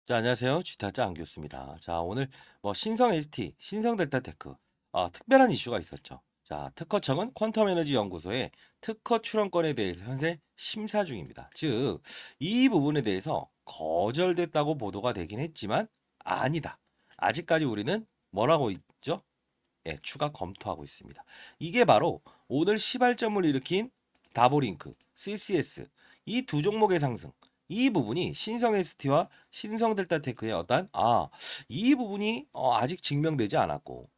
자, 안녕하세요. 쥐타짜 안교수입니다. 자, 오늘 신성 ST, 신성 델타테크, 특별한 이슈가 있었죠. 자, 특허청은 퀀텀 에너지 연구소의 특허 출원권에 대해서 현재 심사 중입니다. 즉, 이 부분에 대해서 거절됐다고 보도가 되긴 했지만 아니다. 아직까지 우리는 뭐라고 있죠? 예, 추가 검토하고 있습니다. 이게 바로 오늘 시발점을 일으킨 다보링크, CCS 이 두 종목의 상승. 이 부분이 신성 ST와 신성 델타테크의 이 부분이 아직 증명되지 않았고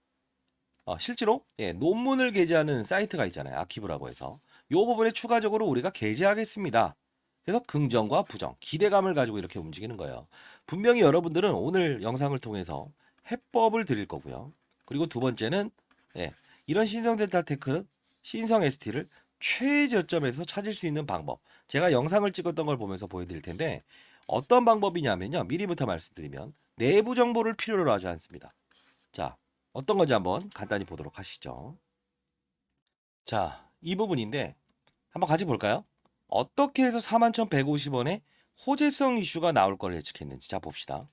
실제로 논문을 게재하는 사이트가 있잖아요. 아키브라고 해서 이 부분에 추가적으로 우리가 게재하겠습니다. 그래서 긍정과 부정, 기대감을 가지고 이렇게 움직이는 거예요. 분명히 여러분들은 오늘 영상을 통해서 해법을 드릴 거고요. 그리고 두 번째는 예, 이런 신성 델타테크, 신성 ST를 최저점에서 찾을 수 있는 방법. 제가 영상을 찍었던 걸 보면서 보여드릴 텐데 어떤 방법이냐면요. 미리부터 말씀드리면 내부 정보를 필요로 하지 않습니다. 자, 어떤 건지 한번 간단히 보도록 하시죠. 자, 이 부분인데 한번 같이 볼까요? 어떻게 해서 41,150원에 호재성 이슈가 나올 걸 예측했는지 자 봅시다.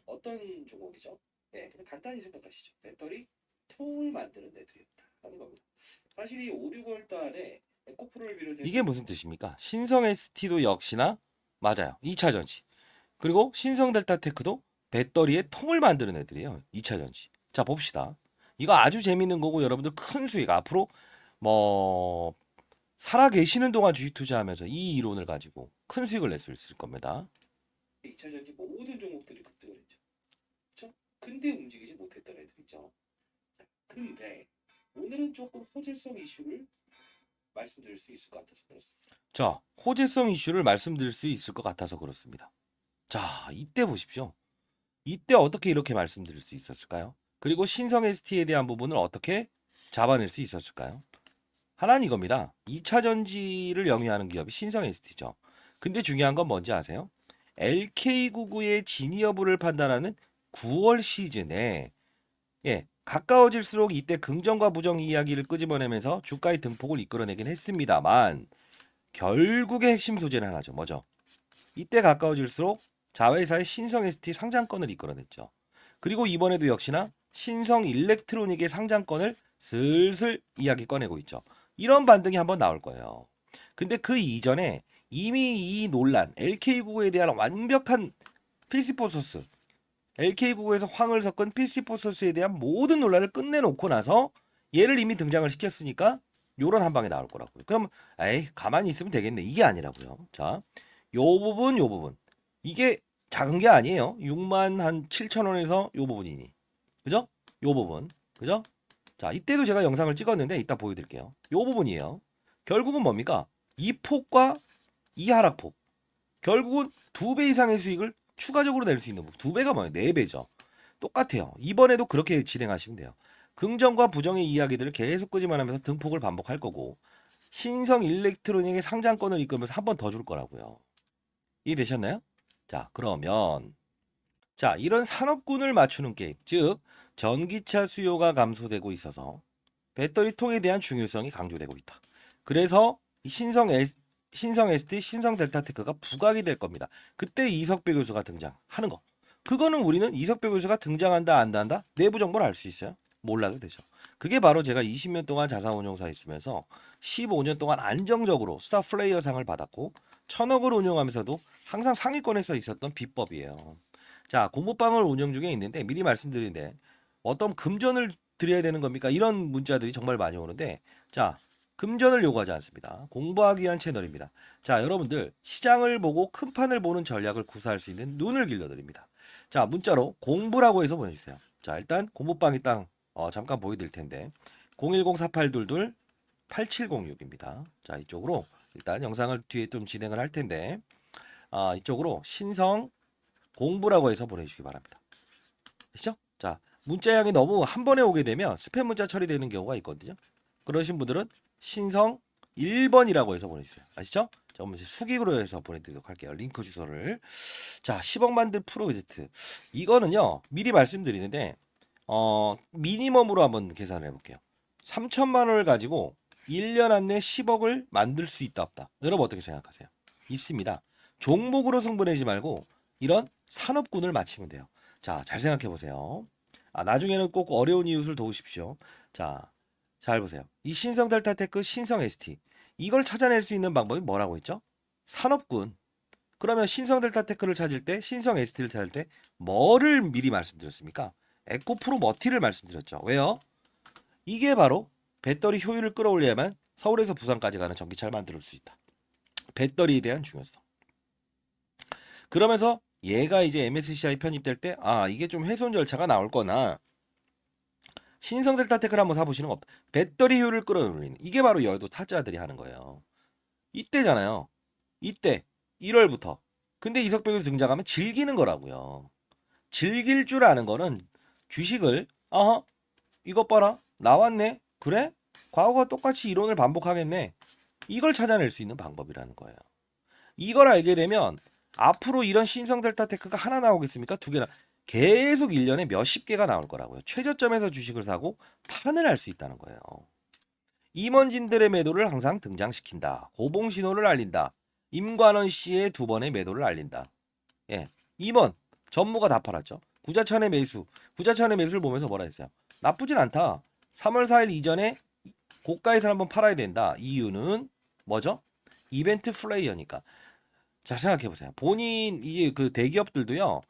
어떤 종목이죠? 네, 그냥 간단히 생각하시죠. 배터리 통을 만드는 애들이었다 하는 겁니다. 사실 이 5, 6월 달에 에코프로를 비롯해서 이게 무슨 뜻입니까? 신성 ST도 역시나 맞아요. 2차 전지. 그리고 신성 델타테크도 배터리의 통을 만드는 애들이에요. 2차 전지. 자, 봅시다. 이거 아주 재밌는 거고 여러분들 큰 수익 앞으로 뭐 살아 계시는 동안 주식 투자하면서 이 이론을 가지고 큰 수익을 낼 수 있을 겁니다. 2차 전지 모든 종목들이 급등을 했죠. 그렇죠? 근데 움직이지 못했던 애들 있죠. 자, 근데 오늘은 조금 호재성 이슈를 말씀드릴 수 있을 것 같아서 그렇습니다. 자, 호재성 이슈를 말씀드릴 수 있을 것 같아서 그렇습니다. 자, 이때 보십시오. 이때 어떻게 이렇게 말씀드릴 수 있었을까요? 그리고 신성 ST에 대한 부분을 어떻게 잡아낼 수 있었을까요? 하나는 이겁니다. 2차 전지를 영위하는 기업이 신성 ST죠. 근데 중요한 건 뭔지 아세요? LK99의 진위 여부를 판단하는 9월 시즌에 가까워질수록 이때 긍정과 부정 이야기를 끄집어내면서 주가의 등폭을 이끌어내긴 했습니다만 결국의 핵심 소재는 하나죠. 뭐죠? 이때 가까워질수록 자회사의 신성 ST 상장권을 이끌어냈죠. 그리고 이번에도 역시나 신성 일렉트로닉의 상장권을 슬슬 이야기 꺼내고 있죠. 이런 반등이 한번 나올 거예요. 근데 그 이전에 이미 이 논란, LK99에 대한 완벽한 필시포소스, LK99에서 황을 섞은 필시포소스에 대한 모든 논란을 끝내놓고 나서 얘를 이미 등장을 시켰으니까 요런 한 방에 나올 거라고요. 그럼 에이 가만히 있으면 되겠네. 이게 아니라고요. 자, 요 부분. 이게 작은 게 아니에요. 6만 한 7천 원에서 요 부분이니. 그죠? 요 부분. 그죠? 자, 이때도 제가 영상을 찍었는데 이따 보여드릴게요. 요 부분이에요. 결국은 뭡니까? 이 폭과 이 하락폭. 결국은 2배 이상의 수익을 추가적으로 낼 수 있는 부분. 2배가 뭐예요? 4배죠. 똑같아요. 이번에도 그렇게 진행하시면 돼요. 긍정과 부정의 이야기들을 계속 끄집어 내면서 등폭을 반복할 거고 신성 일렉트로닉의 상장권을 이끌면서 한 번 더 줄 거라고요. 이해되셨나요? 자, 그러면 이런 산업군을 맞추는 게임, 즉 전기차 수요가 감소되고 있어서 배터리통에 대한 중요성이 강조되고 있다. 그래서 신성 ST, 신성 델타테크가 부각이 될 겁니다. 그때 이석배 교수가 등장하는 거. 그거는 우리는 이석배 교수가 등장한다 안 한다 내부 정보를 알 수 있어요. 몰라도 되죠. 그게 바로 제가 20년 동안 자산운용사에 있으면서 15년 동안 안정적으로 스타 플레이어상을 받았고 1,000억을 운용하면서도 항상 상위권에 서 있었던 비법이에요. 자, 공부방을 운영 중에 있는데 미리 말씀드리는데 어떤 금전을 드려야 되는 겁니까? 이런 문자들이 정말 많이 오는데 자, 금전을 요구하지 않습니다. 공부하기 위한 채널입니다. 자, 여러분들 시장을 보고 큰 판을 보는 전략을 구사할 수 있는 눈을 길러드립니다. 자, 문자로 공부라고 해서 보내주세요. 자, 일단 공부방이 땅 잠깐 보여드릴 텐데 010-4822-8706입니다. 자, 이쪽으로 일단 영상을 뒤에 좀 진행을 할 텐데 이쪽으로 신성 공부라고 해서 보내주시기 바랍니다. 아시죠? 자, 문자량이 너무 한 번에 오게 되면 스팸 문자 처리되는 경우가 있거든요. 그러신 분들은 신성 1번이라고 해서 보내주세요. 아시죠? 자, 그럼 이제 수기로 해서 보내드리도록 할게요. 링크 주소를. 자, 10억 만들 프로젝트. 이거는요, 미리 말씀드리는데, 미니멈으로 한번 계산을 해볼게요. 3천만 원을 가지고 1년 안에 10억을 만들 수 있다, 없다. 여러분 어떻게 생각하세요? 있습니다. 종목으로 승부내지 말고 이런 산업군을 맞히면 돼요. 자, 잘 생각해 보세요. 나중에는 꼭 어려운 이웃을 도우십시오. 자, 잘 보세요. 이 신성 델타테크, 신성 ST 이걸 찾아낼 수 있는 방법이 뭐라고 했죠? 산업군. 그러면 신성 델타테크를 찾을 때, 신성 ST를 찾을 때 뭐를 미리 말씀드렸습니까? 에코프로 머티를 말씀드렸죠. 왜요? 이게 바로 배터리 효율을 끌어올려야만 서울에서 부산까지 가는 전기차를 만들 수 있다. 배터리에 대한 중요성. 그러면서 얘가 이제 MSCI 편입될 때 이게 좀 훼손 절차가 나올 거나 신성 델타테크를 한번 사보시는 거 없다. 배터리 효율을 끌어올리는 이게 바로 여의도 타짜들이 하는 거예요. 이때잖아요. 이때 1월부터. 근데 이석배우 등장하면 즐기는 거라고요. 즐길 줄 아는 거는 주식을 이것 봐라 나왔네 그래 과거가 똑같이 이론을 반복하겠네 이걸 찾아낼 수 있는 방법이라는 거예요. 이걸 알게 되면 앞으로 이런 신성 델타 테크가 하나 나오겠습니까? 두 개나 계속 1년에 몇십 개가 나올 거라고요. 최저점에서 주식을 사고 판을 할 수 있다는 거예요. 임원진들의 매도를 항상 등장시킨다. 고봉 신호를 알린다. 임관원 씨의 두 번의 매도를 알린다. 예, 임원 전무가 다 팔았죠. 구자천의 매수, 구자천의 매수를 보면서 뭐라 했어요? 나쁘진 않다. 3월 4일 이전에 고가에서 한번 팔아야 된다. 이유는 뭐죠? 이벤트 플레이어니까. 자, 생각해 보세요. 본인 이게 그 대기업들도요.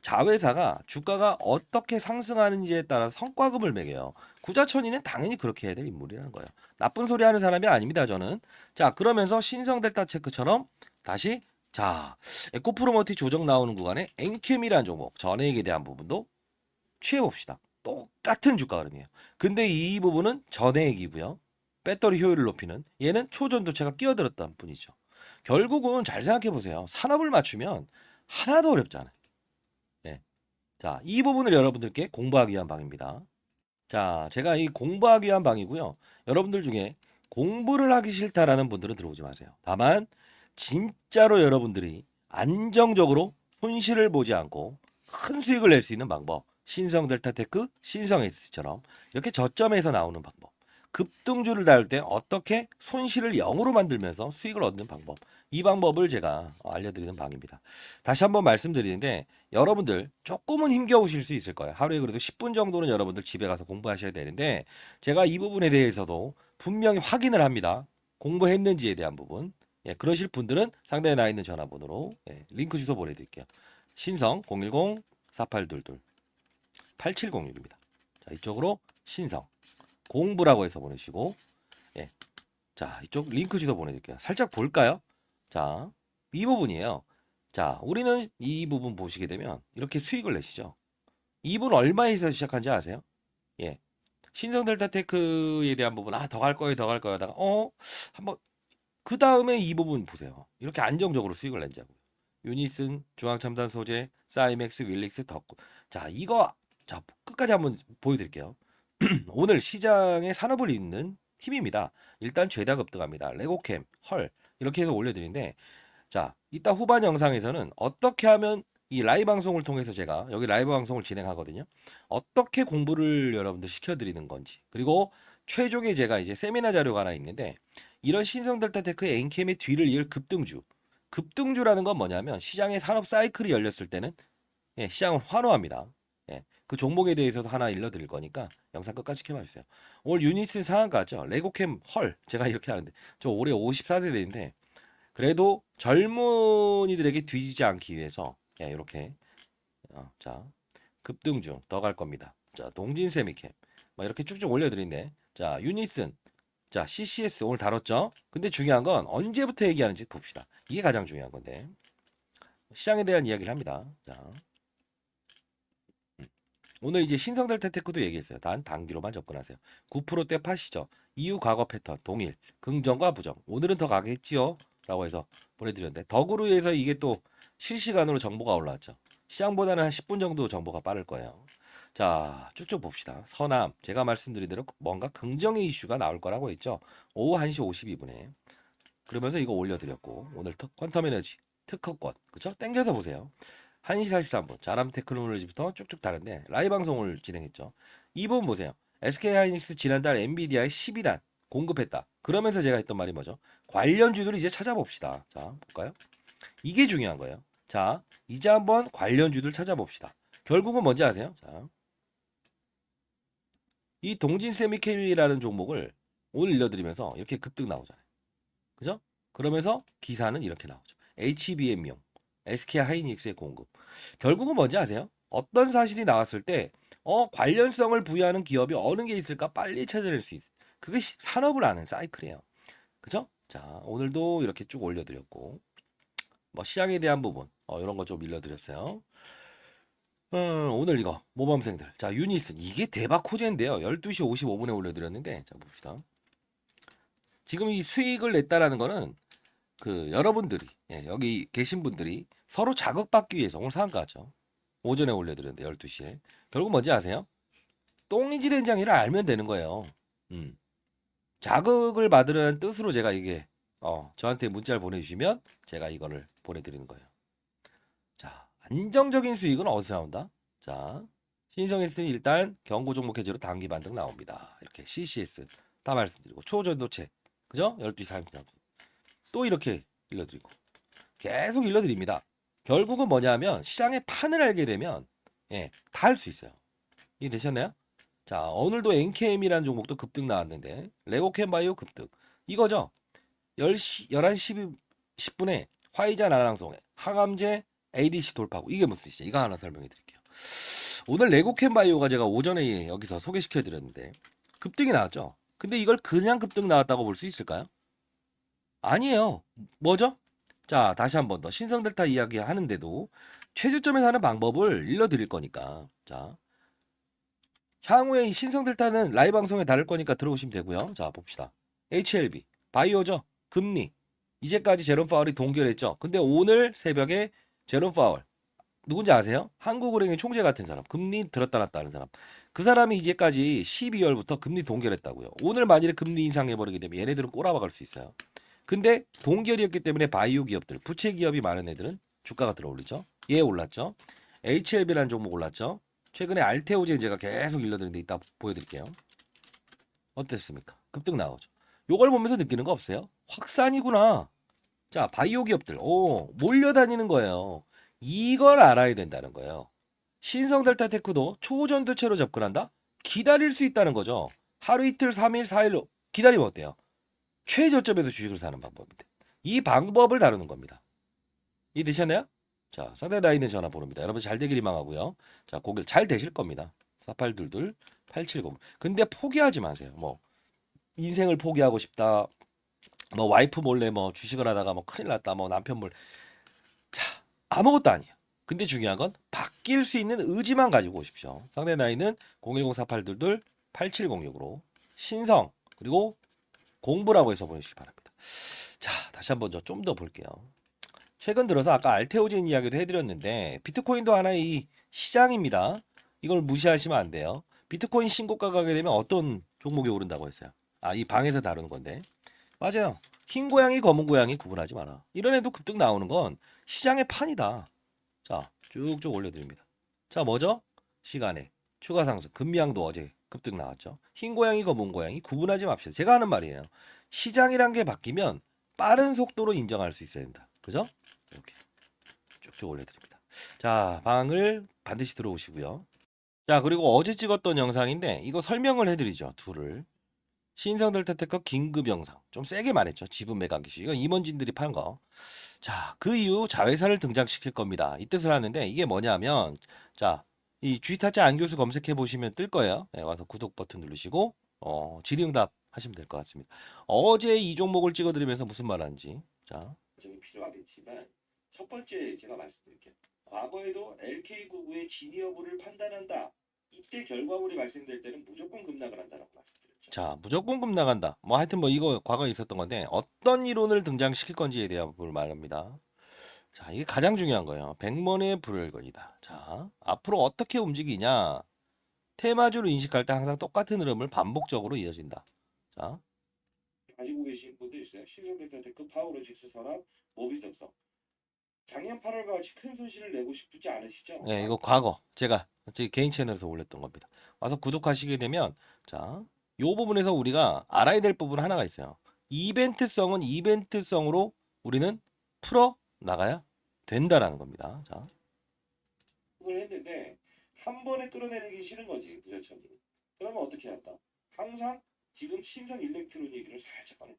자회사가 주가가 어떻게 상승하는지에 따라 성과급을 매겨요. 구자천이는 당연히 그렇게 해야 될 인물이라는 거예요. 나쁜 소리 하는 사람이 아닙니다, 저는. 자, 그러면서 신성 델타 체크처럼 다시 자, 에코프로머티 조정 나오는 구간에 엔캠이라는 종목 전액에 대한 부분도 취해 봅시다. 똑같은 주가 흐름이에요. 근데 이 부분은 전액이고요. 배터리 효율을 높이는 얘는 초전도체가 끼어들었던 뿐이죠. 결국은 잘 생각해 보세요. 산업을 맞추면 하나도 어렵지 않아요. 예. 자, 이 부분을 여러분들께 공부하기 위한 방입니다. 자, 제가 이 공부하기 위한 방이고요. 여러분들 중에 공부를 하기 싫다라는 분들은 들어오지 마세요. 다만 진짜로 여러분들이 안정적으로 손실을 보지 않고 큰 수익을 낼 수 있는 방법. 신성 델타테크, 신성 S처럼 이렇게 저점에서 나오는 방법. 급등주를 다룰 때 어떻게 손실을 0으로 만들면서 수익을 얻는 방법. 이 방법을 제가 알려드리는 방입니다. 다시 한번 말씀드리는데 여러분들 조금은 힘겨우실 수 있을 거예요. 하루에 그래도 10분 정도는 여러분들 집에 가서 공부하셔야 되는데 제가 이 부분에 대해서도 분명히 확인을 합니다. 공부했는지에 대한 부분. 예, 그러실 분들은 상단에 나와 있는 전화번호로 링크 주소 보내드릴게요. 신성 010-4822-8706입니다. 자, 이쪽으로 신성 공부라고 해서 보내시고 자, 이쪽 링크 주소 보내드릴게요. 살짝 볼까요? 자, 이 부분이에요. 자, 우리는 이 부분 보시게 되면 이렇게 수익을 내시죠. 이분 얼마에서 시작한지 아세요? 예. 신성 델타 테크에 대한 부분 더 갈 거예요, 더 갈 거예요 하다가 한번 그 다음에 이 부분 보세요. 이렇게 안정적으로 수익을 낸자고요. 유니슨, 중앙첨단 소재, 사이맥스, 윌릭스, 덕구. 자, 이거 자 끝까지 한번 보여드릴게요. 오늘 시장의 산업을 잇는 힘입니다. 일단 죄다 급등합니다. 레고캠, 헐 이렇게 해서 올려드리는데 자 이따 후반 영상에서는 어떻게 하면 이 라이브 방송을 통해서 제가 여기 라이브 방송을 진행하거든요. 어떻게 공부를 여러분들 시켜드리는 건지 그리고 최종에 제가 이제 세미나 자료가 하나 있는데 이런 신성 델타 테크의 엔캠의 뒤를 이을 급등주 급등주라는 건 뭐냐면 시장의 산업 사이클이 열렸을 때는 시장을 환호합니다. 그 종목에 대해서도 하나 일러드릴 거니까 영상 끝까지 지켜봐 주세요. 오늘 유니슨 상한가죠. 레고캠 헐 제가 이렇게 하는데 저 올해 54세대인데 그래도 젊은이들에게 뒤지지 않기 위해서 이렇게 자 급등중 더 갈 겁니다. 자 동진 세미캠 막 이렇게 쭉쭉 올려드리는데 자 유니슨 자 CCS 오늘 다뤘죠. 근데 중요한 건 언제부터 얘기하는지 봅시다. 이게 가장 중요한 건데 시장에 대한 이야기를 합니다. 자 오늘 이제 신성델타 테크도 얘기했어요. 단 단기로만 접근하세요. 9%대 파시죠. 이후 과거 패턴 동일 긍정과 부정. 오늘은 더 가겠지요. 라고 해서 보내드렸는데 덕으로에서 이게 또 실시간으로 정보가 올라왔죠. 시장보다는 한 10분 정도 정보가 빠를 거예요. 자 쭉쭉 봅시다. 서남 제가 말씀드린 대로 뭔가 긍정의 이슈가 나올 거라고 했죠. 오후 1시 52분에 그러면서 이거 올려드렸고 오늘 퀀텀 에너지 특허권 그쵸? 땡겨서 보세요. 1시 43분 자람 테크놀로지부터 쭉쭉 다른데 라이브 방송을 진행했죠. 이 부분 보세요. SK하이닉스 지난달 엔비디아의 12단 공급했다. 그러면서 제가 했던 말이 뭐죠? 관련주들 이제 찾아봅시다. 자 볼까요? 이게 중요한 거예요. 자, 이제 한번 관련주들 찾아봅시다. 결국은 뭔지 아세요? 자, 이 동진 세미케미라는 종목을 오늘 일러드리면서 이렇게 급등 나오잖아요. 그죠? 그러면서 기사는 이렇게 나오죠. HBM용, SK 하이닉스의 공급. 결국은 뭔지 아세요? 어떤 사실이 나왔을 때 관련성을 부여하는 기업이 어느 게 있을까 빨리 찾아낼 수 있어. 그게 산업을 아는 사이클이에요. 그죠? 자, 오늘도 이렇게 쭉 올려드렸고 뭐 시장에 대한 부분 이런 거 좀 일러드렸어요. 오늘 이거 모범생들. 자, 유니슨 이게 대박 호재인데요. 12시 55분에 올려드렸는데 자 봅시다. 지금 이 수익을 냈다라는 거는 그 여러분들이 여기 계신 분들이 서로 자극받기 위해서 오늘 상한가죠. 오전에 올려드렸는데 12시에 결국 뭔지 아세요? 똥인지 된장이를 알면 되는 거예요. 자극을 받으려는 뜻으로 제가 이게 저한테 문자를 보내주시면 제가 이거를 보내드리는 거예요. 자, 안정적인 수익은 어디서 나온다? 자, 신성했으니 일단 경고 종목 해제로 단기 반등 나옵니다. 이렇게 CCS 다 말씀드리고 초전도체 그죠? 12시 40분 또 이렇게 일러드리고 계속 일러드립니다. 결국은 뭐냐면 시장의 판을 알게 되면 다 할 수 있어요. 이해되셨나요? 자, 오늘도 NKM이라는 종목도 급등 나왔는데 레고캠바이오 급등 이거죠. 10시 11시 10분에 화이자 나랑송 항암제 ADC 돌파고 이게 무슨 뜻이야? 이거 하나 설명해 드릴게요. 오늘 레고캠바이오가 제가 오전에 여기서 소개시켜 드렸는데 급등이 나왔죠. 근데 이걸 그냥 급등 나왔다고 볼 수 있을까요? 아니에요. 뭐죠? 자, 다시 한 번 더 신성델타 이야기 하는데도 최저점에 사는 방법을 일러드릴 거니까 자, 향후에 이 신성델타는 라이브 방송에 다를 거니까 들어오시면 되고요. 자, 봅시다. HLB 바이오죠. 금리 이제까지 제롬 파월이 동결했죠. 근데 오늘 새벽에 제롬 파월 누군지 아세요? 한국은행의 총재 같은 사람, 금리 들었다 놨다 하는 사람. 그 사람이 이제까지 12월부터 금리 동결했다고요. 오늘 만일에 금리 인상해버리게 되면 얘네들은 꼬라박을 수 있어요. 근데 동결이었기 때문에 바이오 기업들, 부채 기업이 많은 애들은 주가가 들어올리죠. 얘 올랐죠. HLB라는 종목 올랐죠. 최근에 알테오젠 제가 계속 일러드리는데 이따 보여드릴게요. 어땠습니까? 급등 나오죠. 요걸 보면서 느끼는 거 없어요? 확산이구나. 자, 바이오 기업들, 몰려다니는 거예요. 이걸 알아야 된다는 거예요. 신성델타테크도 초전도체로 접근한다? 기다릴 수 있다는 거죠. 하루 이틀, 3일, 4일로 기다리면 어때요? 최저점에서 주식을 사는 방법인데 이 방법을 다루는 겁니다. 이해되셨나요? 자, 상대 나이는 전화번호입니다. 여러분 잘 되길 희망하고요. 자, 고객 잘 되실 겁니다. 4822 870. 근데 포기하지 마세요. 뭐 인생을 포기하고 싶다. 뭐 와이프 몰래 뭐 주식을 하다가 뭐 큰일 났다. 뭐 남편 몰래. 자, 아무것도 아니에요. 근데 중요한 건 바뀔 수 있는 의지만 가지고 오십시오. 상대 나이는 0104822 8706으로 신성 그리고 공부라고 해서 보내주시기 바랍니다. 자, 다시 한번 좀 더 볼게요. 최근 들어서 아까 알테오젠 이야기도 해드렸는데 비트코인도 하나의 이 시장입니다. 이걸 무시하시면 안 돼요. 비트코인 신고가 가게 되면 어떤 종목이 오른다고 했어요? 아, 이 방에서 다루는 건데. 맞아요. 흰 고양이, 검은 고양이 구분하지 마라. 이런 애도 급등 나오는 건 시장의 판이다. 자, 쭉쭉 올려드립니다. 자, 뭐죠? 시간에 추가 상승. 금양도 어제 급등 나왔죠. 흰 고양이, 검은 고양이 구분하지 맙시다. 제가 하는 말이에요. 시장이란 게 바뀌면 빠른 속도로 인정할 수 있어야 된다. 그죠? 이렇게 쭉쭉 올려드립니다. 자, 방을 반드시 들어오시고요. 자, 그리고 어제 찍었던 영상인데 이거 설명을 해드리죠. 둘을. 신성델타테크 긴급 영상. 좀 세게 말했죠. 지분 매각 기시. 이거 임원진들이 판 거. 자, 그 이후 자회사를 등장시킬 겁니다. 이 뜻을 하는데 이게 뭐냐면 자, 이 G타짜 안교수 검색해 보시면 뜰 거예요. 네, 와서 구독 버튼 누르시고 질의응답 하시면 될 것 같습니다. 어제 이 종목을 찍어드리면서 무슨 말 하는지. 자, 적이 필요하겠지만 첫 번째 제가 말씀드릴게요. 과거에도 LK구구의 진위 여부를 판단한다. 이때 결과물이 발생될 때는 무조건 급락을 한다라고 말씀드렸죠. 자, 무조건 급락한다. 뭐 하여튼 뭐 이거 과거에 있었던 건데 어떤 이론을 등장시킬 건지에 대한 부분을 말합니다. 자, 이게 가장 중요한 거예요. 백번의 불여일견이다. 자, 앞으로 어떻게 움직이냐? 테마주를 인식할 때 항상 똑같은 흐름을 반복적으로 이어진다. 자, 가지고 계신 분들 있어요. 신성델타테크, 파워로직스, 선압, 모비스덕성. 작년 8월과 같이 큰 손실을 내고 싶지 않으시죠? 네, 이거 과거 제가 제 개인 채널에서 올렸던 겁니다. 와서 구독하시게 되면 자, 요 부분에서 우리가 알아야 될 부분 하나가 있어요. 이벤트성은 이벤트성으로 우리는 풀어 나가야 된다라는 겁니다. 자, 그걸 했는데 한 번에 끌어내리기 싫은 거지 부자천이. 그러면 어떻게 할까? 항상 지금 신성 일렉트로닉을 살짝 꺼내.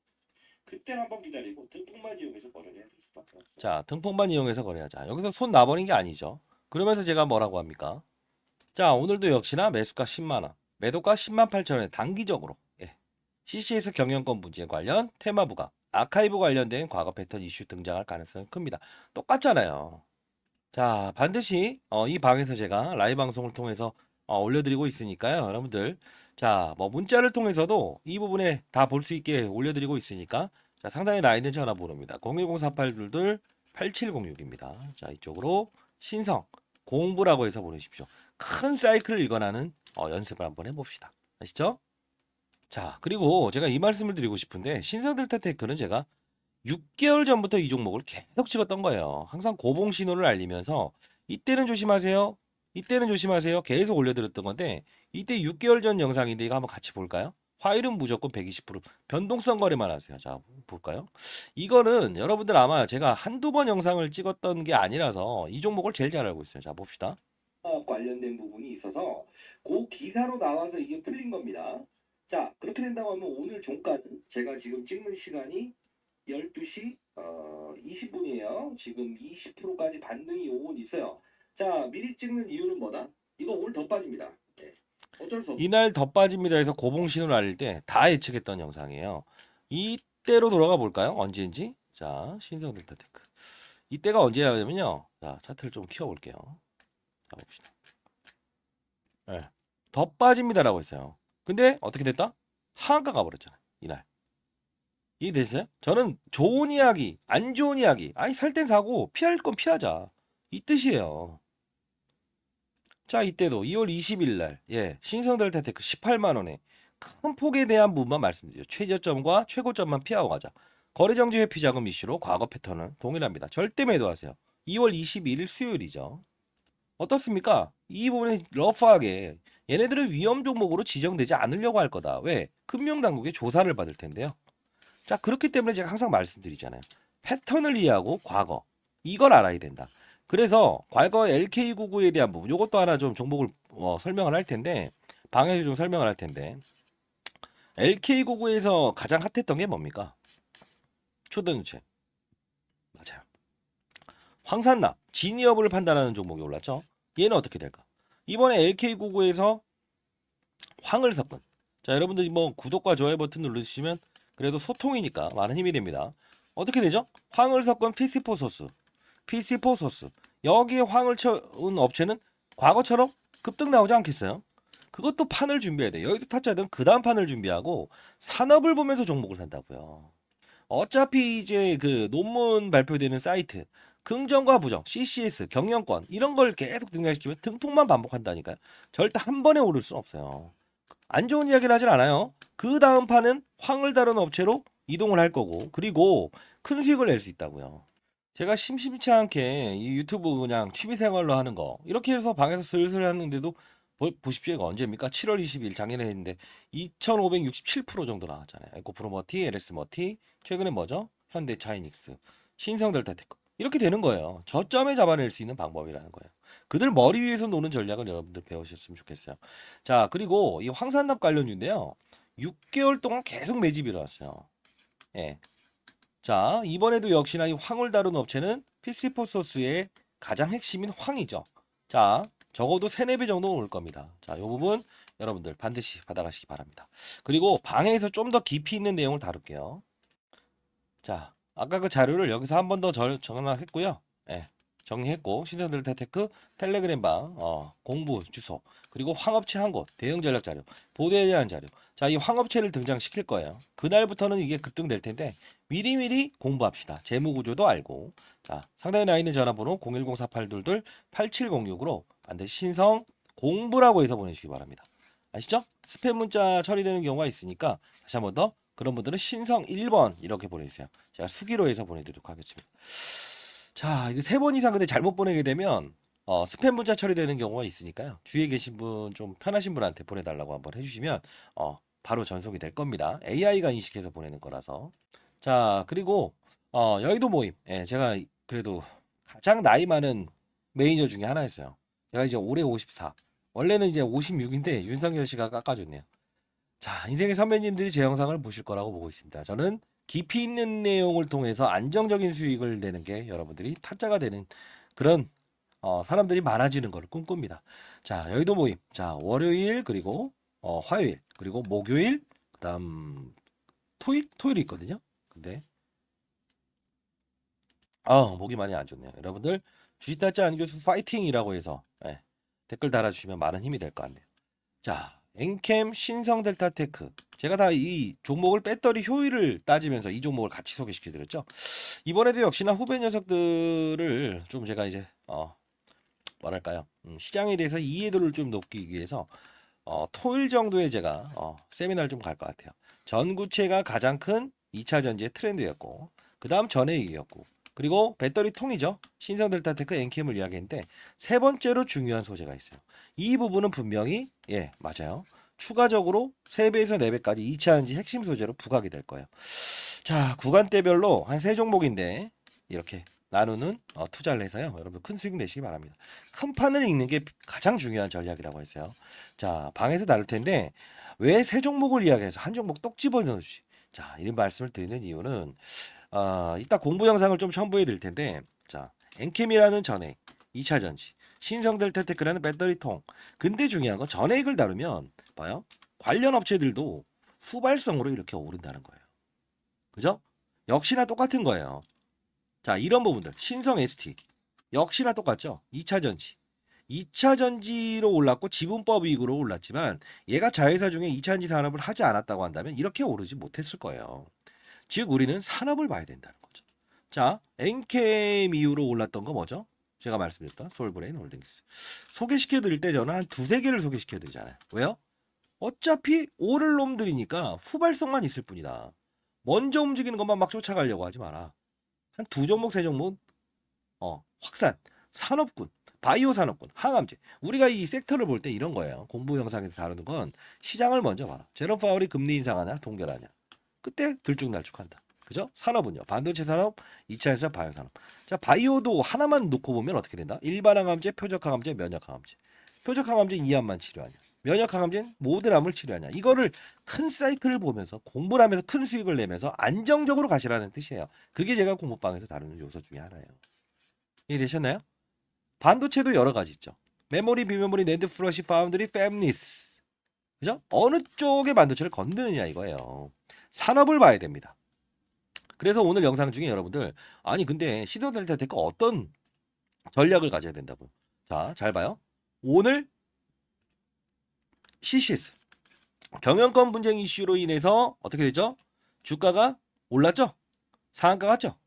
그때 한번 기다리고 등폭만 이용해서 거래를 해야 될 수밖에 없어요. 자, 등폭만 이용해서 거래하자. 여기서 손 놔버린 게 아니죠. 그러면서 제가 뭐라고 합니까? 자, 오늘도 역시나 매수가 10만 원, 매도가 10만 8천 원에 단기적으로 CCS 경영권 문제 관련 테마 부각, 아카이브 관련된 과거 패턴 이슈 등장할 가능성이 큽니다. 똑같잖아요. 자, 반드시 이 방에서 제가 라이브 방송을 통해서 올려드리고 있으니까요. 여러분들, 자, 뭐 문자를 통해서도 이 부분에 다 볼 수 있게 올려드리고 있으니까, 자, 상단에 나 있는 전화번호입니다. 010-4822-8706입니다. 자, 이쪽으로 신성 공부라고 해서 보내십시오. 큰 사이클을 읽어나는 연습을 한번 해봅시다. 아시죠? 자, 그리고 제가 이 말씀을 드리고 싶은데, 신성델타테크는 제가 6개월 전부터 이 종목을 계속 찍었던 거예요. 항상 고봉 신호를 알리면서 이때는 조심하세요. 이때는 조심하세요. 계속 올려드렸던 건데, 이때 6개월 전 영상인데 이거 한번 같이 볼까요? 화일은 무조건 120% 변동성 거래만 하세요. 자, 볼까요? 이거는 여러분들 아마 제가 한두 번 영상을 찍었던 게 아니라서 이 종목을 제일 잘 알고 있어요. 자, 봅시다. 관련된 부분이 있어서 그 기사로 나와서 이게 풀린 겁니다. 자, 그렇게 된다고 하면 오늘 종가는 제가 지금 찍는 시간이 12시 20분이에요. 지금 20%까지 반등이 오고 있어요. 자, 미리 찍는 이유는 뭐다? 이거 오늘 더 빠집니다. 네. 어쩔 수 없어. 이날 더 빠집니다 해서 고봉 신호를 알릴 때 다 예측했던 영상이에요. 이때로 돌아가 볼까요? 언제인지? 자, 신성 델타테크. 이때가 언제냐면요. 자, 차트를 좀 키워 볼게요. 자, 봅시다. 네. 더 빠집니다라고 했어요. 근데 어떻게 됐다? 하한가 가버렸잖아요. 이날. 이해됐어요? 저는 좋은 이야기, 안 좋은 이야기, 아니 살 땐 사고 피할 건 피하자. 이 뜻이에요. 자, 이때도 2월 20일 날, 신성델타테크 18만 원에 큰 폭에 대한 부분만 말씀드리죠. 최저점과 최고점만 피하고 가자. 거래정지 회피 자금 이슈로 과거 패턴은 동일합니다. 절대 매도하세요. 2월 22일 수요일이죠. 어떻습니까? 이 부분에 러프하게 얘네들은 위험 종목으로 지정되지 않으려고 할 거다. 왜? 금융당국의 조사를 받을 텐데요. 자, 그렇기 때문에 제가 항상 말씀드리잖아요. 패턴을 이해하고 과거 이걸 알아야 된다. 그래서 과거 LK99에 대한 부분 이것도 하나 좀 종목을 설명을 할 텐데 방에서 좀 설명을 할 텐데 LK99에서 가장 핫했던 게 뭡니까? 초등유체 맞아요. 황산납 진위 여부를 판단하는 종목이 올랐죠. 얘는 어떻게 될까? 이번에 LK99에서 황을 섞은 자 여러분들 뭐 구독과 좋아요 버튼 누르시면 그래도 소통이니까 많은 힘이 됩니다. 어떻게 되죠? 황을 섞은 피시포소스, 피시포소스. 여기에 황을 쳐은 업체는 과거처럼 급등 나오지 않겠어요? 그것도 판을 준비해야 돼. 여기도 타짜들은 그 다음 판을 준비하고 산업을 보면서 종목을 산다고요. 어차피 이제 그 논문 발표되는 사이트 긍정과 부정, CCS, 경영권 이런 걸 계속 등장시키면 등폭만 반복한다니까요. 절대 한 번에 오를 수는 없어요. 안 좋은 이야기를 하진 않아요. 그 다음 판은 황을 다룬 업체로 이동을 할 거고 그리고 큰 수익을 낼 수 있다고요. 제가 심심치 않게 이 유튜브 그냥 취미생활로 하는 거 이렇게 해서 방에서 슬슬 하는데도 보십시오. 이거 언제입니까? 7월 20일 작년에 했는데 2567% 정도 나왔잖아요. 에코프로머티, LS머티, 최근에 뭐죠? 현대차이닉스, 신성델타테크 이렇게 되는 거예요. 저점에 잡아낼 수 있는 방법이라는 거예요. 그들 머리 위에서 노는 전략을 여러분들 배우셨으면 좋겠어요. 자, 그리고 이 황산납 관련주인데요. 6개월 동안 계속 매집이 일어났어요. 예. 자, 이번에도 역시나 이 황을 다룬 업체는 피시포소스의 가장 핵심인 황이죠. 자, 적어도 3, 4배 정도 올 겁니다. 자, 이 부분 여러분들 반드시 받아가시기 바랍니다. 그리고 방에서 좀 더 깊이 있는 내용을 다룰게요. 자, 아까 그 자료를 여기서 한 번 더 정리했고요. 예, 정리했고 신성델타테크 텔레그램 방 공부 주소 그리고 황업체 한 곳 대응 전략 자료 보도에 대한 자료. 자, 이 황업체를 등장시킬 거예요. 그날부터는 이게 급등될 텐데 미리미리 공부합시다. 재무 구조도 알고. 자, 상단에 나 있는 전화번호 010-4822-8706으로 반드시 신성 공부라고 해서 보내주시기 바랍니다. 아시죠? 스팸 문자 처리되는 경우가 있으니까 다시 한 번 더 그런 분들은 신성 1번 이렇게 보내주세요. 제가 수기로 해서 보내드리도록 하겠습니다. 자, 이거 3번 이상 근데 잘못 보내게 되면 스팸 문자 처리되는 경우가 있으니까요. 주위에 계신 분 좀 편하신 분한테 보내달라고 한번 해주시면 바로 전송이 될 겁니다. AI가 인식해서 보내는 거라서. 자, 그리고 여의도 모임. 예, 제가 그래도 가장 나이 많은 매니저 중에 하나였어요. 제가 이제 올해 54. 원래는 이제 56인데 윤석열 씨가 깎아줬네요. 자, 인생의 선배님들이 제 영상을 보실 거라고 보고 있습니다. 저는 깊이 있는 내용을 통해서 안정적인 수익을 내는 게 여러분들이 타짜가 되는 그런 사람들이 많아지는 걸 꿈꿉니다. 자, 여의도 모임. 자, 월요일 그리고 화요일 그리고 목요일 그다음 토요일이 있거든요. 근데 목이 많이 안 좋네요. 여러분들 주식타짜 안교수 파이팅이라고 해서 댓글 달아주시면 많은 힘이 될 것 같네요. 자, 엔캠 신성델타테크. 제가 다 이 종목을 배터리 효율을 따지면서 이 종목을 같이 소개시켜 드렸죠. 이번에도 역시나 후배 녀석들을 좀 제가 이제 뭐랄까요? 시장에 대해서 이해도를 좀 높이기 위해서 토요일 정도에 제가 세미나를 좀 갈 것 같아요. 전구체가 가장 큰 2차 전지의 트렌드였고, 그 다음 전해이었고, 그리고 배터리 통이죠. 신성델타테크 엔캠을 이야기했는데 세 번째로 중요한 소재가 있어요. 이 부분은 분명히 맞아요. 추가적으로 3배에서 4배까지 2차 전지 핵심 소재로 부각이 될 거예요. 자, 구간대별로 한 세 종목인데 이렇게 나누는 투자를 해서요. 여러분 큰 수익 내시기 바랍니다. 큰 판을 읽는 게 가장 중요한 전략이라고 했어요. 자, 방에서 나눌 텐데 왜 세 종목을 이야기해서 한 종목 똑 집어 넣으시? 자, 이런 말씀을 드리는 이유는 이따 공부 영상을 좀 첨부해 드릴 텐데 자, 엔캠이라는 전액, 2차 전지, 신성델타테크라는 배터리통. 근데 중요한 건 전액을 다루면 봐요. 관련 업체들도 후발성으로 이렇게 오른다는 거예요. 그죠? 역시나 똑같은 거예요. 자, 이런 부분들. 신성 ST. 역시나 똑같죠? 2차 전지. 2차 전지로 올랐고 지분법 이익으로 올랐지만 얘가 자회사 중에 2차 전지 산업을 하지 않았다고 한다면 이렇게 오르지 못했을 거예요. 즉 우리는 산업을 봐야 된다는 거죠. 자, 엔캠 이후로 올랐던 거 뭐죠? 제가 말씀드렸던 솔브레인 홀딩스. 소개시켜 드릴 때 저는 한 두세 개를 소개시켜 드리잖아요. 왜요? 어차피 오를 놈들이니까 후발성만 있을 뿐이다. 먼저 움직이는 것만 막 쫓아가려고 하지 마라. 한 두 종목 세 종목 확산, 산업군, 바이오 산업군, 항암제. 우리가 이 섹터를 볼 때 이런 거예요. 공부 영상에서 다루는 건 시장을 먼저 봐라. 제롬 파월이 금리 인상하냐, 동결하냐. 그때 들쭉날쭉한다. 그죠? 산업은요. 반도체 산업, 2차에서 바이오 산업. 자, 바이오도 하나만 놓고 보면 어떻게 된다? 일반 항암제, 표적 항암제, 면역 항암제. 표적 항암제는 이암만 치료하냐. 면역 항암제는 모든 암을 치료하냐. 이거를 큰 사이클을 보면서 공부를 하면서 큰 수익을 내면서 안정적으로 가시라는 뜻이에요. 그게 제가 공부방에서 다루는 요소 중에 하나예요. 이해되셨나요? 반도체도 여러 가지 있죠. 메모리, 비메모리, 낸드, 플러시, 파운드리, 팹리스. 그죠? 어느 쪽에 반도체를 건드느냐 이거예요. 산업을 봐야 됩니다. 그래서 오늘 영상 중에 여러분들 아니 근데 시도델타 테크 어떤 전략을 가져야 된다고요? 자, 잘 봐요. 오늘 CCS 경영권 분쟁 이슈로 인해서 어떻게 되죠? 주가가 올랐죠? 상한가 갔죠?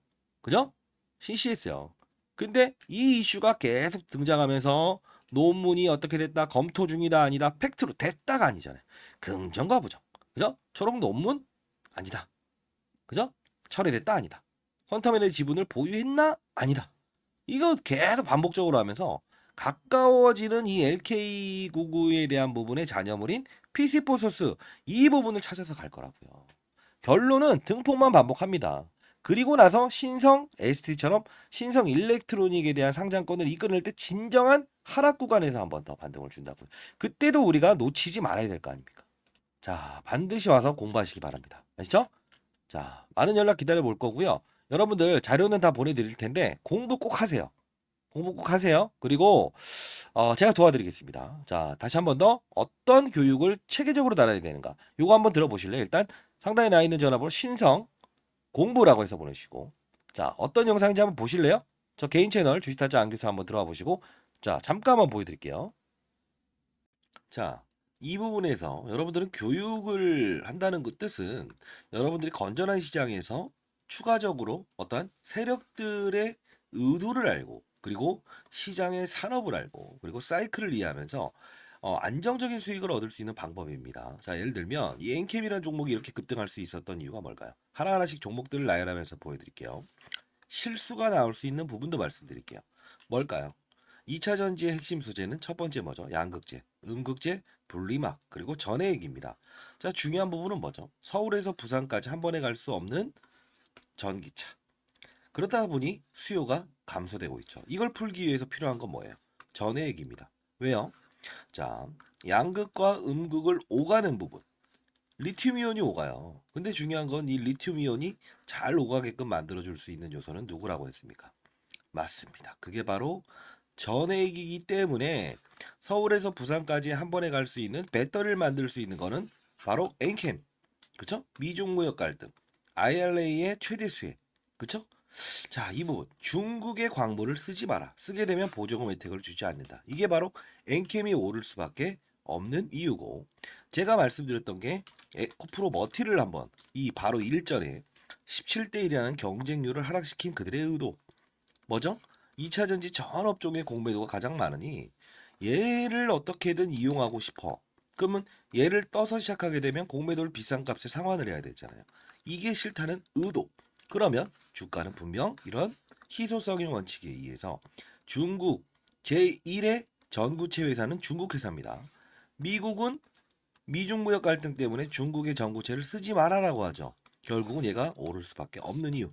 그죠? CCS요. 근데 이 이슈가 계속 등장하면서 논문이 어떻게 됐다, 검토 중이다, 아니다, 팩트로 됐다가 아니잖아요. 긍정과 부정. 그죠? 초록 논문? 아니다. 그죠? 철회됐다, 아니다. 퀀텀의 지분을 보유했나? 아니다. 이거 계속 반복적으로 하면서 가까워지는 이 LK99에 대한 부분의 잔여물인 PC4소스 이 부분을 찾아서 갈 거라고요. 결론은 등폭만 반복합니다. 그리고 나서 신성 ST처럼 신성 일렉트로닉에 대한 상장권을 이끌어낼 때 진정한 하락 구간에서 한 번 더 반등을 준다고요. 그때도 우리가 놓치지 말아야 될 거 아닙니까? 자, 반드시 와서 공부하시기 바랍니다. 아시죠? 자, 많은 연락 기다려 볼 거고요. 여러분들 자료는 다 보내드릴 텐데 공부 꼭 하세요. 공부 꼭 하세요. 그리고 제가 도와드리겠습니다. 자, 다시 한 번 더 어떤 교육을 체계적으로 달아야 되는가. 요거 한번 들어보실래요? 일단 상단에 나 있는 전화번호 신성 공부라고 해서 보내시고 자, 어떤 영상인지 한번 보실래요? 저 개인 채널 주식타짜 안교수 한번 들어와 보시고 자, 잠깐 한번 보여드릴게요. 자, 이 부분에서 여러분들은 교육을 한다는 그 뜻은 여러분들이 건전한 시장에서 추가적으로 어떤 세력들의 의도를 알고 그리고 시장의 산업을 알고 그리고 사이클을 이해하면서 안정적인 수익을 얻을 수 있는 방법입니다. 자, 예를 들면 이 엔캠이라는 종목이 이렇게 급등할 수 있었던 이유가 뭘까요? 하나하나씩 종목들을 나열하면서 보여드릴게요. 실수가 나올 수 있는 부분도 말씀드릴게요. 뭘까요? 2차 전지의 핵심 소재는 첫 번째 뭐죠? 양극재, 음극재, 분리막, 그리고 전해액입니다. 자, 중요한 부분은 뭐죠? 서울에서 부산까지 한 번에 갈 수 없는 전기차. 그러다 보니 수요가 감소되고 있죠. 이걸 풀기 위해서 필요한 건 뭐예요? 전해액입니다. 왜요? 자, 양극과 음극을 오가는 부분. 리튬 이온이 오가요. 근데 중요한 건 이 리튬 이온이 잘 오가게끔 만들어줄 수 있는 요소는 누구라고 했습니까? 맞습니다. 그게 바로 전해액이기 때문에 서울에서 부산까지 한 번에 갈 수 있는 배터리를 만들 수 있는 거는 바로 엔캠. 그쵸? 미중무역 갈등. IRA의 최대 수혜. 그쵸? 자, 이 부분. 중국의 광물을 쓰지 마라. 쓰게 되면 보조금 혜택을 주지 않는다. 이게 바로 엔캠이 오를 수밖에 없는 이유고, 제가 말씀드렸던 게 에코프로 머티를 한번 이 바로 일전에 17대 1이라는 경쟁률을 하락시킨 그들의 의도. 뭐죠? 2차 전지 전 업종의 공매도가 가장 많으니 얘를 어떻게든 이용하고 싶어. 그러면 얘를 떠서 시작하게 되면 공매도를 비싼 값에 상환을 해야 되잖아요. 이게 싫다는 의도. 그러면 주가는 분명 이런 희소성의 원칙에 의해서 중국 제1의 전구체 회사는 중국 회사입니다. 미국은 미중 무역 갈등 때문에 중국의 전구체를 쓰지 말아라고 하죠. 결국은 얘가 오를 수밖에 없는 이유.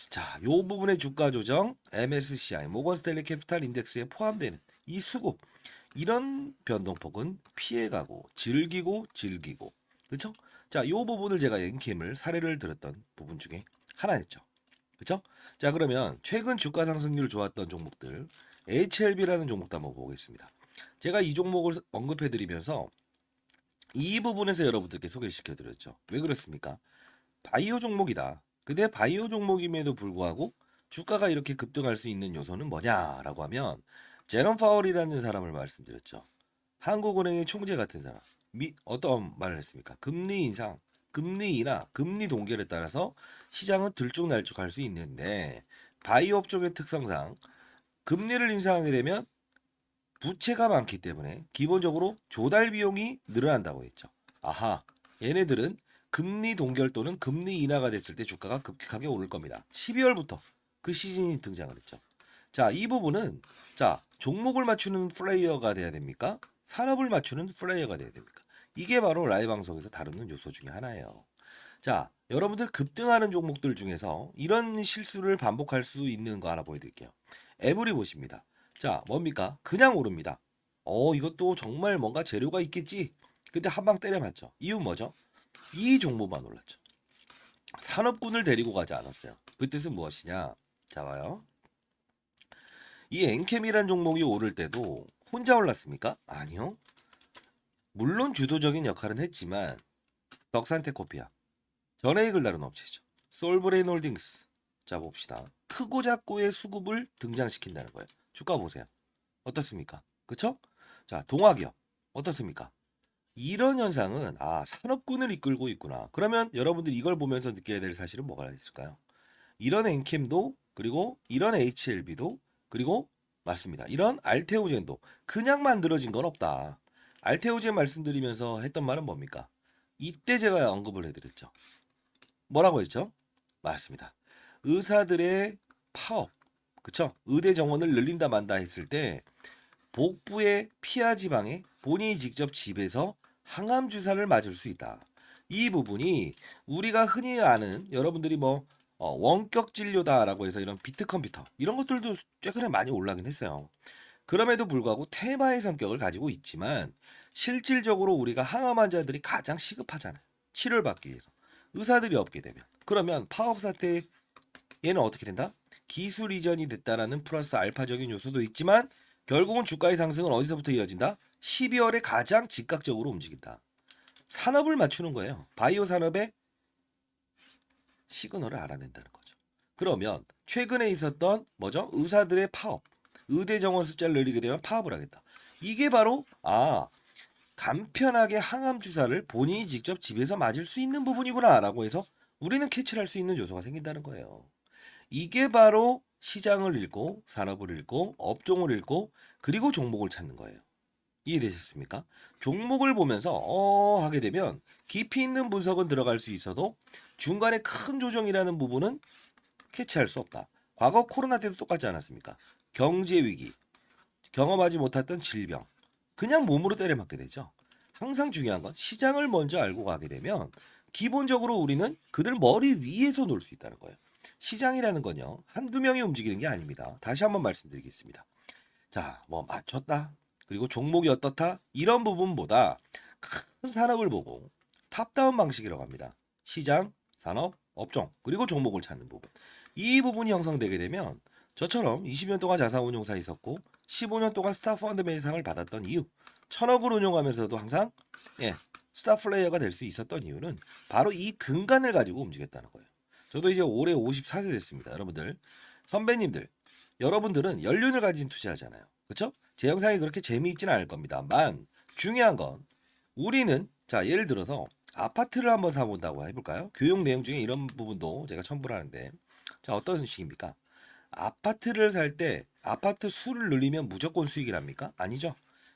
자, 요 부분의 주가 조정 MSCI 모건 스탠리 캐피탈 인덱스에 포함되는 이 수급, 이런 변동폭은 피해가고 즐기고 그렇죠? 자, 요 부분을 제가 엔캠을 사례를 들었던 부분 중에 하나였죠. 그렇죠? 자, 그러면 최근 주가 상승률 좋았던 종목들 HLB라는 종목도 한번 보겠습니다. 제가 이 종목을 언급해 드리면서 이 부분에서 여러분들께 소개시켜 드렸죠. 왜 그렇습니까? 바이오 종목이다. 근데 바이오 종목임에도 불구하고 주가가 이렇게 급등할 수 있는 요소는 뭐냐라고 하면 제롬 파월이라는 사람을 말씀드렸죠. 한국은행의 총재 같은 사람. 어떤 말을 했습니까? 금리 인상, 금리 인하, 금리 동결에 따라서 시장은 들쭉날쭉할 수 있는데 바이오 업종의 특성상 금리를 인상하게 되면 부채가 많기 때문에 기본적으로 조달 비용이 늘어난다고 했죠. 아하, 얘네들은 금리 동결 또는 금리 인하가 됐을 때 주가가 급격하게 오를 겁니다. 12월부터 그 시즌이 등장을 했죠. 자, 이 부분은 자, 종목을 맞추는 플레이어가 돼야 됩니까? 산업을 맞추는 플레이어가 돼야 됩니까? 이게 바로 라이브 방송에서 다루는 요소 중에 하나예요. 자, 여러분들 급등하는 종목들 중에서 이런 실수를 반복할 수 있는 거 하나 보여드릴게요. 에브리 보십니다. 자, 뭡니까? 그냥 오릅니다. 이것도 정말 뭔가 재료가 있겠지. 근데 한 방 때려맞죠. 이유 뭐죠? 이 종목만 올랐죠. 산업군을 데리고 가지 않았어요. 그 뜻은 무엇이냐? 자, 봐요. 이 엔캠이란 종목이 오를 때도 혼자 올랐습니까? 아니요. 물론 주도적인 역할은 했지만 덕산테코피아, 전해익을 다룬 업체죠. 솔브레인 홀딩스. 자, 봅시다. 크고 작고의 수급을 등장시킨다는 거예요. 주가 보세요. 어떻습니까? 그쵸? 자, 동화기업 어떻습니까? 이런 현상은 산업군을 이끌고 있구나. 그러면 여러분들 이걸 보면서 느껴야 될 사실은 뭐가 있을까요? 이런 엔캠도, 그리고 이런 HLB도, 그리고 맞습니다. 이런 알테오젠도 그냥 만들어진 건 없다. 알테오젠 말씀드리면서 했던 말은 뭡니까? 이때 제가 언급을 해드렸죠. 뭐라고 했죠? 맞습니다. 의사들의 파업, 그쵸? 의대 정원을 늘린다 만다 했을 때 복부의 피하 지방에 본인이 직접 집에서 항암 주사를 맞을 수 있다. 이 부분이 우리가 흔히 아는 여러분들이 원격 진료다라고 해서 이런 비트 컴퓨터 이런 것들도 최근에 많이 올라긴 했어요. 그럼에도 불구하고 테마의 성격을 가지고 있지만 실질적으로 우리가 항암 환자들이 가장 시급하잖아요. 치료를 받기 위해서. 의사들이 없게 되면. 그러면 파업 사태 얘는 어떻게 된다? 기술 이전이 됐다라는 플러스 알파적인 요소도 있지만 결국은 주가의 상승은 어디서부터 이어진다? 12월에 가장 즉각적으로 움직인다. 산업을 맞추는 거예요. 바이오 산업의 시그널을 알아낸다는 거죠. 그러면 최근에 있었던 뭐죠? 의사들의 파업, 의대 정원 숫자를 늘리게 되면 파업을 하겠다. 이게 바로 간편하게 항암 주사를 본인이 직접 집에서 맞을 수 있는 부분이구나라고 해서 우리는 캐치를 할 수 있는 요소가 생긴다는 거예요. 이게 바로 시장을 읽고 산업을 읽고 업종을 읽고 그리고 종목을 찾는 거예요. 이해되셨습니까? 종목을 보면서 하게 되면 깊이 있는 분석은 들어갈 수 있어도 중간에 큰 조정이라는 부분은 캐치할 수 없다. 과거 코로나 때도 똑같지 않았습니까? 경제 위기, 경험하지 못했던 질병, 그냥 몸으로 때려맞게 되죠. 항상 중요한 건 시장을 먼저 알고 가게 되면 기본적으로 우리는 그들 머리 위에서 놀 수 있다는 거예요. 시장이라는 건요. 한두 명이 움직이는 게 아닙니다. 다시 한번 말씀드리겠습니다. 자, 뭐 맞췄다. 그리고 종목이 어떻다. 이런 부분보다 큰 산업을 보고 탑다운 방식이라고 합니다. 시장, 산업, 업종, 그리고 종목을 찾는 부분. 이 부분이 형성되게 되면 저처럼 20년 동안 자산운용사에 있었고 15년 동안 스타 펀드 매상을 받았던 이유, 1000억을 운용하면서도 항상 스타 플레이어가 될 수 있었던 이유는 바로 이 근간을 가지고 움직였다는 거예요. 저도 이제 올해 54세 됐습니다. 여러분들, 선배님들, 여러분들은 연륜을 가진 투자하잖아요. 그렇죠? 제 영상이 그렇게 재미있지는 않을 겁니다만 중요한 건 우리는 자 예를 들어서 아파트를 한번 사본다고 해볼까요? 교육 내용 중에 이런 부분도 제가 첨부를 하는데 자 어떤 식입니까? 아파트를 살 때 아파트 수를 늘리면 무조건 수익이랍니까? 아니죠.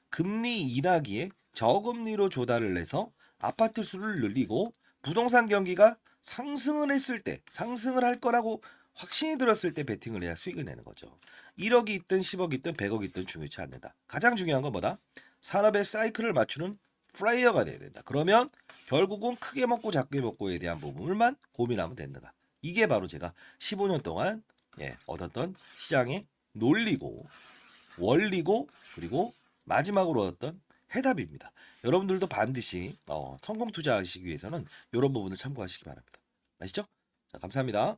금리 인하기에 저금리로 조달을 해서 아파트 수를 늘리고 부동산 경기가 상승을 했을 때 상승을 할 거라고 확신이 들었을 때 베팅을 해야 수익을 내는 거죠. 1억이 있든 10억이 있든 100억이 있든 중요치 않는다. 가장 중요한 건 뭐다? 산업의 사이클을 맞추는 플레이어가 돼야 된다. 그러면 결국은 크게 먹고 작게 먹고에 대한 부분을만 고민하면 된다. 이게 바로 제가 15년 동안 얻었던 시장의 논리고 원리고 그리고 마지막으로 얻었던 해답입니다. 여러분들도 반드시 성공 투자하시기 위해서는 이런 부분을 참고하시기 바랍니다. 아시죠? 자, 감사합니다.